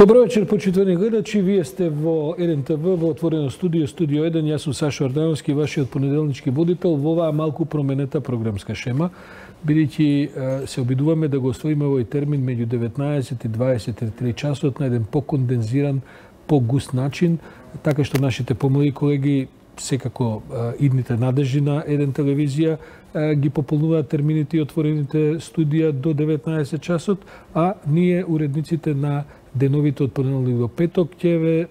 Добро вечер, почитувани гледачи. Вие сте во ЕДН-ТВ, во отворено студио, Студио 1. Јас сум Сашо Ардановски, вашиот понеделнички водител во оваа малку променета програмска шема, бидејќи се обидуваме да го освоиме овој термин меѓу 19 и 23 часот на еден покондензиран, погуст начин, така што нашите помлади колеги секако идните надежи на ЕДН телевизија ги пополнуваат термините и отворените студија до 19 часот, а ние уредниците на деновите од понеделник до петок ќе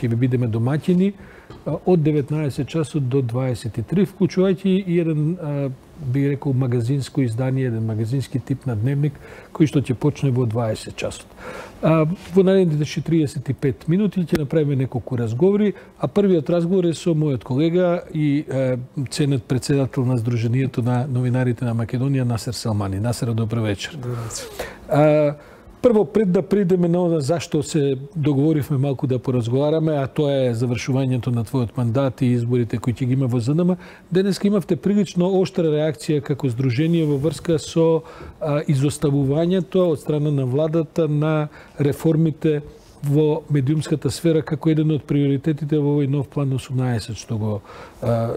ви бидеме домаќини од 19 часот до 23, вклучувајќи и еден, би рекол, магазинско издание, еден магазински тип на дневник, кој што ќе почне во 20 часот. Во наредните 35 минути ќе направиме неколку разговори, а првиот разговор е со мојот колега и ценет председател на Сдруженијето на новинарите на Македонија, Насер Селмани. Насер, добро вечер. Добро вечер. Прво, пред да придеме на она зашто се договоривме малку да поразговараме, а тоа е завршувањето на твојот мандат и изборите кои ќе ги има во ЗНМ, денеска имавте прилично оштра реакција како здружение во врска со изоставувањето од страна на владата на реформите во медиумската сфера како еден од приоритетите во овој нов план 18, што го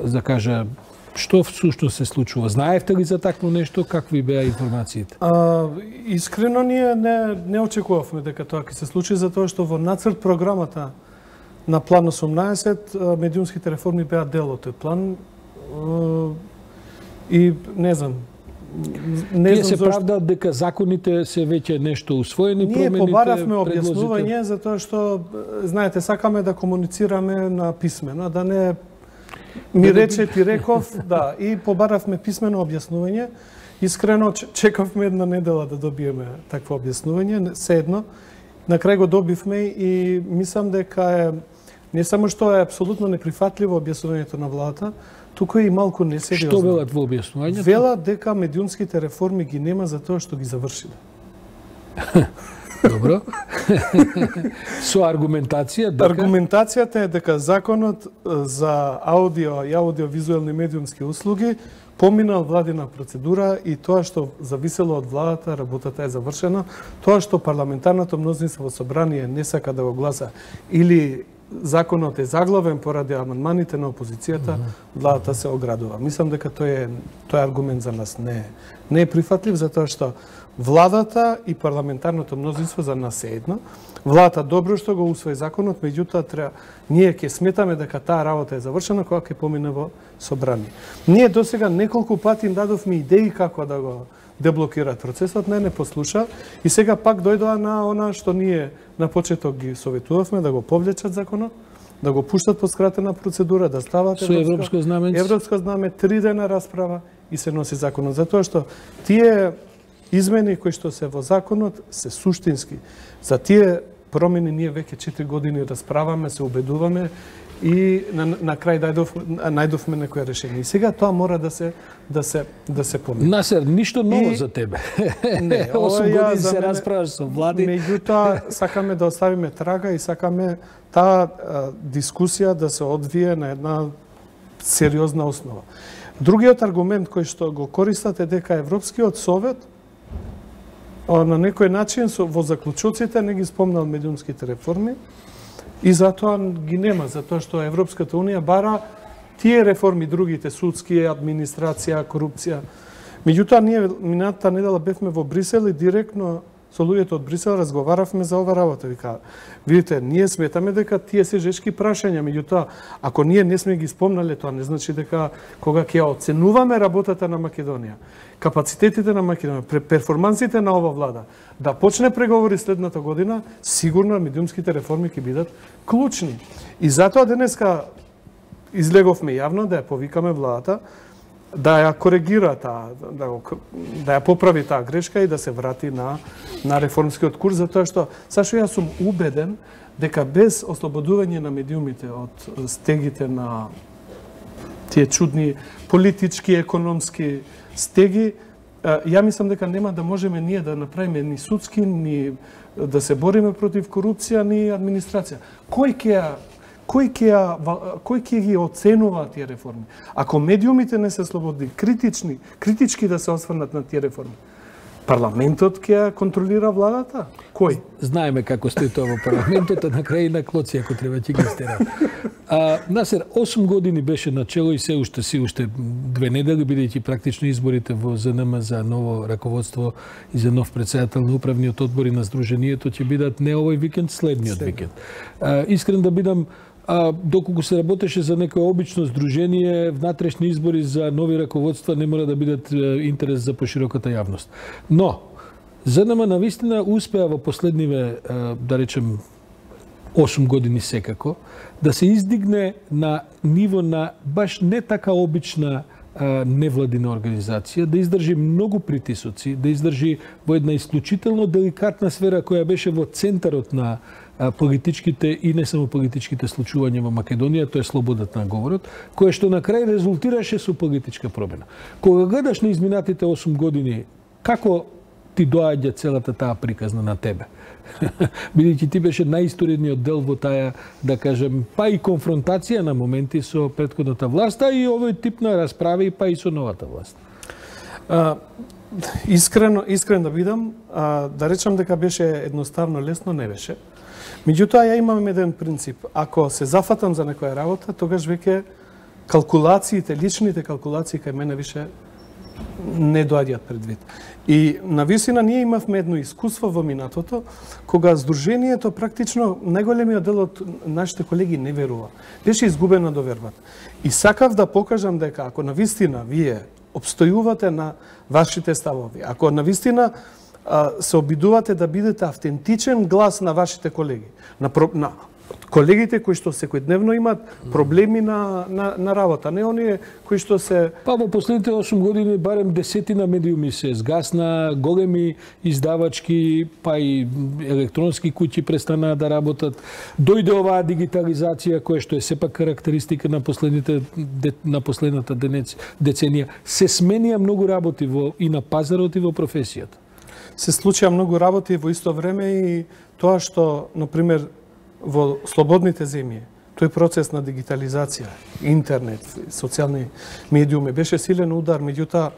закажа. Што всушност се случува? Знаевте ли за такво нешто? Какви беа информациите? Искрено ние не очекувавме дека тоа ќе се случи, затоа што во нацрт програмата на план 18 медиумските реформи беа дел од тој план и не знам. Тие се правдаат дека законите се веќе нешто усвоени, промените, ние побаравме објаснување затоа што знаете сакаме да комуницираме на писмено, да не ми рече ти реков, да, и побаравме писмено објаснување. Искрено чекавме една недела да добиеме такво објаснување, седно. На крај го добивме и мислам дека е не само што е апсолутно неприфатливо објаснувањето на владата, туку и малку несериозно. Што велат во објаснувањето? Велат дека медиумските реформи ги нема за тоа што ги завршиле. Добро. Со аргументација дека... Аргументацијата е дека законот за аудио и аудиовизуелни медиумски услуги поминал владина процедура и тоа што зависело од владата, работата е завршена, тоа што парламентарното мнозинство во собрание не сака да го гласа или законот е заглавен поради амандманите на опозицијата, владата се оградува. Мислам дека тој аргумент за нас не е прифатлив, затоа што владата и парламентарното мнозинство за нас е едно. Владата добро што го усвои законот, меѓутоа ние ќе сметаме дека таа работа е завршена кога ќе помине во собрание. Ние досега неколку пати им дадовме идеи како да го деблокираат процесот, не послуша и сега пак дојдоа на она што ние на почеток ги советувавме да го повлечат законот, да го пуштат по скратена процедура, да стават со европско знаме, 3 дена расправа и се носи законот, затоа што тие измени кои што се во законот се суштински. За тие промени ние веќе 4 години расправаме, се убедуваме и на крај најдовме некое решение. И сега тоа мора да се помени. Насер, ништо ново за тебе. Не, 8 години се расправаш со влади. Меѓутоа сакаме да оставиме трага и сакаме таа дискусија да се одвие на една сериозна основа. Другиот аргумент кој што го користат е дека Европскиот совет на некој начин во заклучоците не ги спомнал медиумските реформи и затоа ги нема, затоа што Европската унија бара тие реформи, другите, судски, администрација, корупција. Меѓутоа, ние минатата недела бевме во Брисел и директно со луѓето од Брисел разговаравме за ова работа. Вика, видите, ние сметаме дека тие се жешки прашања, меѓутоа, ако ние не сме ги спомнале, тоа не значи дека кога ќе оценуваме работата на Македонија, капацитетите на Македонија, перформансите на ова влада, да почне преговори следната година, сигурно медиумските реформи ќе бидат клучни. И затоа денеска излеговме јавно да ја повикаме владата, да ја коригира да ја поправи таа грешка и да се врати на реформскиот курс, затоа што Сашо јас сум убеден дека без ослободување на медиумите од стегите на тие чудни политички, економски стеги, ја мислам дека нема да можеме ние да направиме ни судски, ни да се бориме против корупција, ни администрација. Кој ќе ги оценува тие реформи? Ако медиумите не се слободни, критички да се осврнат на тие реформи, Парламентот ќе контролира владата? Кој? Знаеме како стои тоа во парламентот, а на крај на клоци ако треба ќе ги стера. Насер 8 години беше на чело и се уште 2 недели, бидејќи практично изборите во ЗНМ за ново раководство и за нов претседател на управниот одбор и на Сдруженијето ќе бидат не овој викенд, следниот викенд. Искрен да бидам, доколку се работеше за некое обично здружение, внатрешни избори за нови раководства не мора да бидат интерес за пошироката јавност. Но, ЗНМ навистина успеа во последниве, да речем, 8 години секако, да се издигне на ниво на баш не така обична невладина организација, да издржи многу притисоци, да издржи во една исклучително деликатна сфера која беше во центарот на политичките и не само политичките случувања во Македонија, тоа е слободата на говорот, кое што на крај резултираше со политичка промена. Кога гледаш на изминатите 8 години, како ти доаѓа целата таа приказна на тебе? Бидејќи ти беше најисторедниот дел во таа, да кажем, па и конфронтација на моменти со претходната власт, а и овој тип на расправи, па и со новата власт. Искрен да бидам, да речам дека беше едноставно, лесно не беше. Меѓутоа, ја имам еден принцип. Ако се зафатам за некоја работа, тогаш веќе калкулациите, личните калкулации кај мене више не доаѓаат предвид. И навистина ние имавме едно искуство во минатото, кога Сдруженијето практично најголемиот дел од нашите колеги не верува. Беше изгубена довербата. И сакав да покажам дека ако навистина вие обстојувате на вашите ставови, ако навистина се обидувате да бидете автентичен глас на вашите колеги, на колегите кои што секојдневно имаат проблеми на работа, не оние кои што се... Па во последните 8 години барем десетина медиуми се згасна, големи издавачки, па и електронски куќи престанаа да работат. Дојде оваа дигитализација која што е сепак карактеристика на последната деценија. Се сменија многу работи и на пазарот и во професијата. Се случија многу работи во исто време и тоа што, например, во слободните земји, тој процес на дигитализација, интернет, социјални медиуми беше силен удар, меѓутоа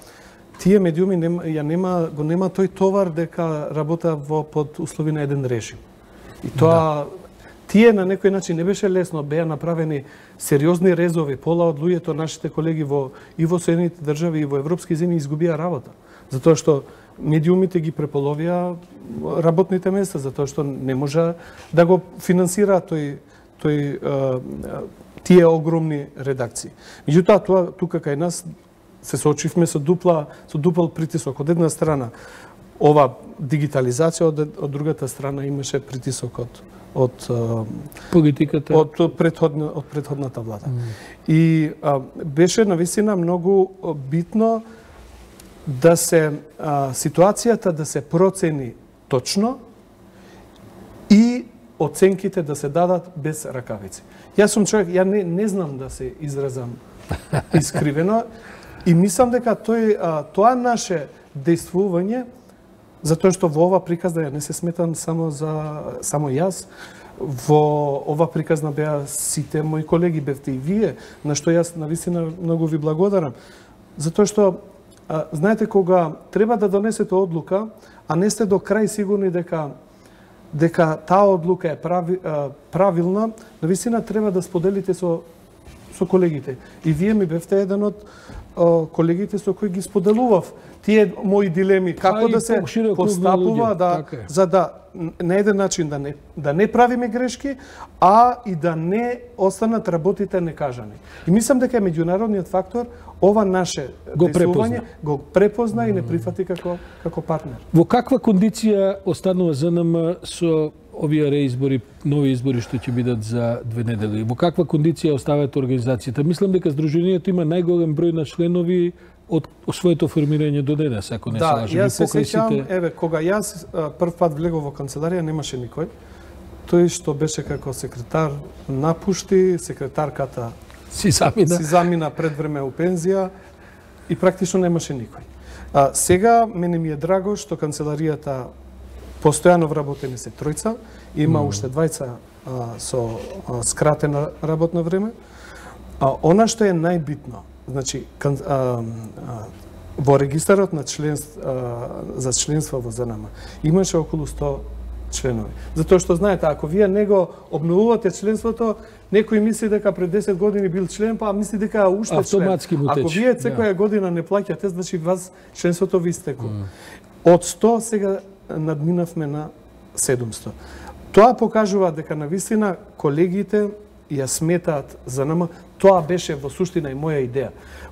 тие медиуми го нема тој товар дека работа под услови на еден режим. И тоа тие на некој начин не беше лесно, беа направени сериозни резови, пола од луѓето нашите колеги и во Соединените држави и во европски земји изгубија работа, затоа што медиумите ги преполовија работните места, затоа што не може да го финансира тие огромни редакции. Меѓутоа, тука кај нас се соочивме со дупл притисок. Од една страна, ова дигитализација, од другата страна имаше притисок од политиката, од претходната влада. И беше навистина многу битно да се ситуацијата да се процени точно и оценките да се дадат без ракавици. Јас сум човек, ја не знам да се изразам искривено и мислам дека тоа наше действување, затоа што во ова приказна ја не се сметам само јас, во ова приказна беа сите мои колеги, бевте и вие, на што јас навистина многу ви благодарам. Затоа што знаете, кога треба да донесете одлука, а не сте до крај сигурни дека таа одлука е правилна, навистина треба да споделите со колегите. И вие ми бевте еден од колегите со кои ги споделував тие мои дилеми, како да се постапува, за да на еден начин да не правиме грешки, а и да не останат работите некажани. И мислам дека меѓународниот фактор ова наше действување го препозна и не прифати како партнер. Во каква кондиција останува ЗНМ со овие реизбори, нови избори што ќе бидат за 2 недели? Во каква кондиција остават организацијата? Мислам дека Сдруженијето има најголем број на членови од своето формирање до денес, ако не се лажам. Да, јас се сеќавам, кога јас прв пат влегов во канцеларија, немаше никој. Тој што беше како секретар напушти, секретарката си замина пред време у пензија и практично немаше никој. Сега мене ми е драго што канцеларијата постојано вработени се тројца, има уште двајца со скратено работно време. Она што е најбитно, значи во регистарот на за членство во ЗНМ имаше околу 100 членови. Затоа што знаете, ако вие не го обновувате членството, некој мисли дека пред 10 години бил член, па мисли дека уште автоматски член. му тече. Ако вие секоја година не плаќате, значи вас членството ви истекло. Од 100 сега надминавме на 700. Тоа покажува дека навистина колегите ја сметаат ЗНМ. Тоа беше во суштина и моја идеја.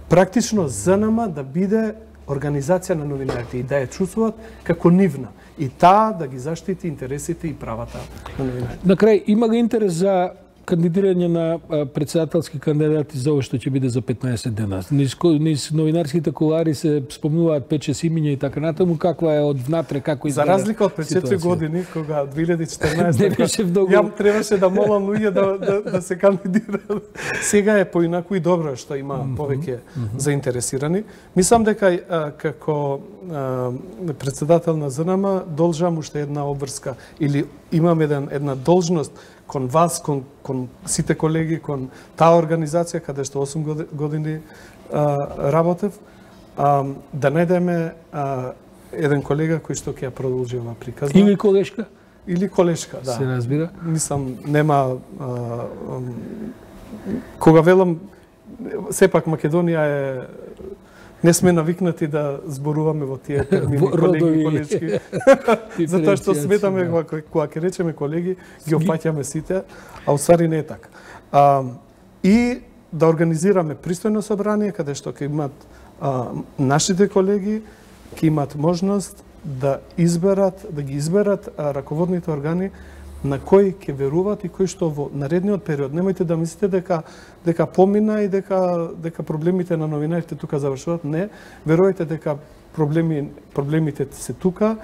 Практично ЗНМ да биде организација на новинарите и да ја чувствуваат како нивна. И таа да ги заштити интересите и правата на новинарите. На крај, има ли интерес за кандидирање на председателски кандидати за ова што ќе биде за 15 дена? Низ новинарските кулари се спомнуваат 5-6 имиња и така натаму. Каква е од внатре, како изгледа? За разлика од пред 4 години, кога 2014 не беше многу. Ја требаше да молам луѓе да се кандидираат. Сега е поинаку и добро што има повеќе заинтересирани. Мислам дека како председател на ЗНМ должам уште една обврска или имам една должност кон вас, кон сите колеги, кон таа организација каде што 8 години работев, да најдеме еден колега кој што ќе ја продолжи ова приказна. Или колешка? Или колешка, да. Се разбира. Мислам, нема... Кога велам, сепак Македонија е... Не сме навикнати да зборуваме во тие термини колеги, колешки. Затоа што сметаме, кога ќе речеме колеги, ги опфаќаме сите, а уствари не е така. И да организираме пристојно собрание, каде што ќе имат нашите колеги, ќе имат можност да ги изберат раководните органи на кои ќе веруваат и кои што во наредниот период. Немојте да мислите дека помина и дека проблемите на новинарите тука завршуваат. Не, верувајте дека проблемите се тука.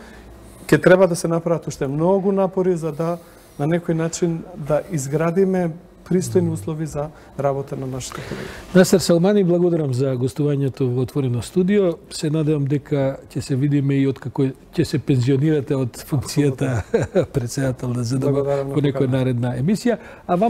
Ќе треба да се направат уште многу напори за да на некој начин да изградиме пристојни услови за работа на нашите колеги. Насер Салмани, благодарам за гостувањето во Отворено студио. Се надевам дека ќе се видиме и откако ќе се пензионирате од функцијата председател на ЗДМ во некоја наредна емисија. А вам